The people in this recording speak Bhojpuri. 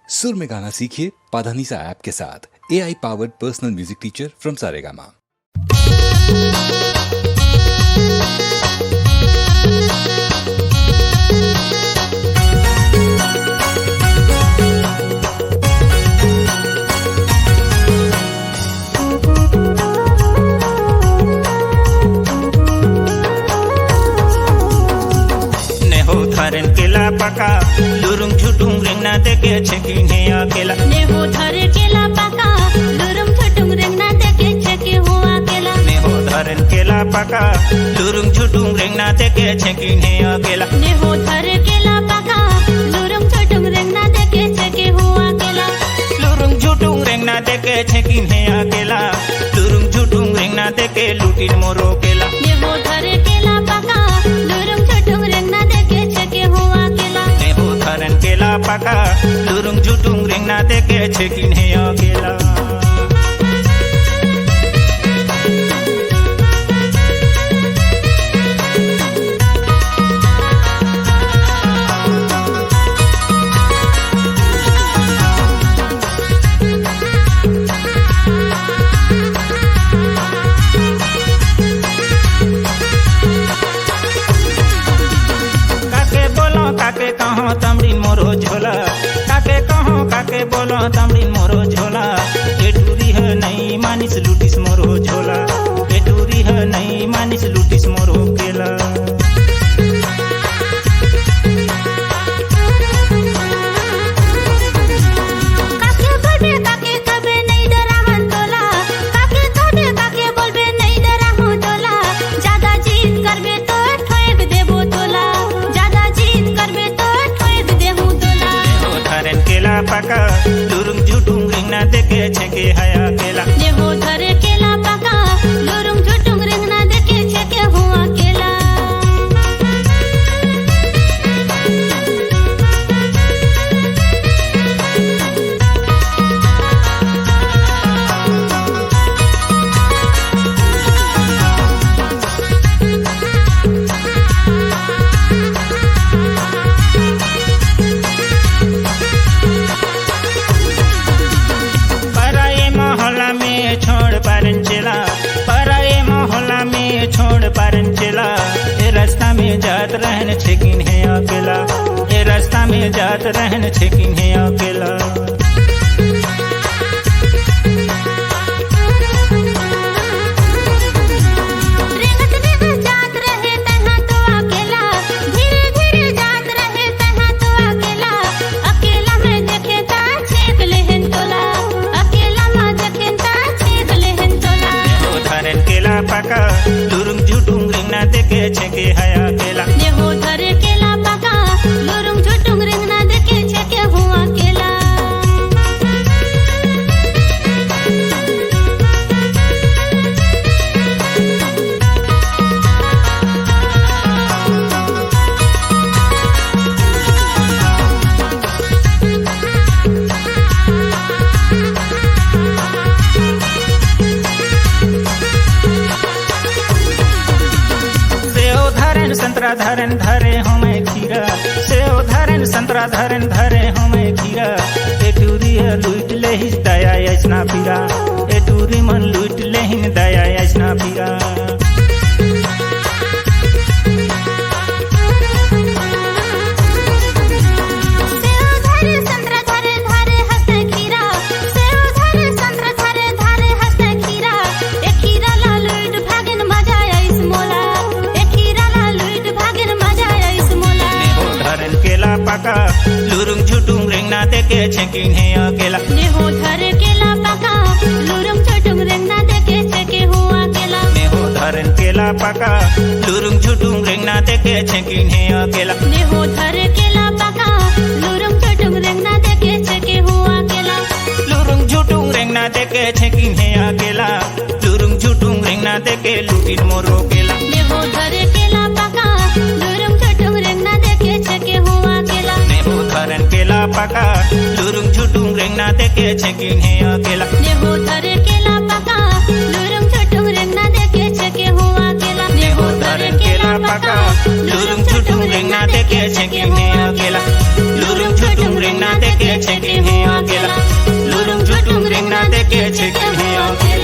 सुर में गाना सीखिए पाधानीसा ऐप के साथ। AI powered personal music teacher from Saregama. धरन केला पका लुरुंग झुटुंग रेंगना देके छेकी ने अकेला ने हो धरे केला पका लुरुंग झुटुंग रेंगना देके छेकी हो अकेला ने हो धरन केला पका लुरुंग झुटुंग रेंगना देके छेकी ने अकेला ने हो धरे केला पका लुरुंग झुटुंग रेंगना देके छेकी हो अकेला लुरुंग झुटुंग रेंगना देके छेकी ने अकेला लुरुंग झुटुंग रेंगना देके लुटिन मोरो केला ने हो धरे केला पका लुरुंग झुटुंग रेंगना देके छेकी हो अकेला ने हो धरन केला पका लुरुंग झुटुंग रेंगना देके छेकी ने अकेला काके कहो तमड़ीन मोरो झोला काके कहो काके बोलो तमड़ीन मोरो झोला ए टूरी है नहीं मानिस लुटिस मोरो झोला ए टूरी है नहीं मानिस लुटिस मोरो केला काके बोलबे काके कबे नहीं डरा मन तोला काके तोड़े काके बोलबे नहीं डरा हो तोला ज्यादा जीत करबे तो ठोक देबो तोला ज्यादा जीत करबे तो ठोक देबो तोला धरन केला पका लुरुंग झुटुंग रेंगना देके छेके है अकेला ने हो धरे केला पका लुरुंग झुटुंग रेंगना देके छेके हो अकेला छोड़ पारन चला पराए मोहल्ला में छोड़ पारन चला ए रास्ता में जात रहन छेकिन है अकेला ए रास्ता में जात रहन छेकिन है अकेला पका लुरुंग झुटुंग रेंगना देके छेके है अकेला ने हो धरे केला पका लुरुंग झुटुंग रेंगना देके छेके हो अकेला संतरा धरन धरे हो मैं खीरा सेव धरन संतरा धरन धरे हो मैं खीरा ए टूरी लुट ले ही दया ऐसना पीरा ए टूरी मन लुट ले ही दया ऐसना पीरा पका लुरुंग झुटुंग रेंगना देके छेकिन है अकेला ने हो धरे केला पका लुरुंग झुटुंग रेंगना देके छेके हो अकेला ने हो धरन केला पका लुरुंग झुटुंग रेंगना देके छेकिन है अकेला ने हो धरे केला पका लुरुंग झुटुंग रेंगना देके छेके हो अकेला लुरुंग झुटुंग रेंगना देके छेकिन है अकेला लुरुंग झुटुंग रेंगना देके लुटिन मोरो केला ने हो धरे केला पका लुरुंग झुटुंग रेंगना देके छेके हो अकेला ने हो धरन केला पका लुरुंग झुटुंग रेंगना देके छेकिन है अकेला ने हो धरे केला पका लुरुंग झुटुंग रेंगना देके छेके हो अकेला ने हो धरे केला पका लुरुंग झुटुंग रेंगना देके छेकिन है अकेला लुरुंग झुटुंग रेंगना देके छेकिन है के हुआ के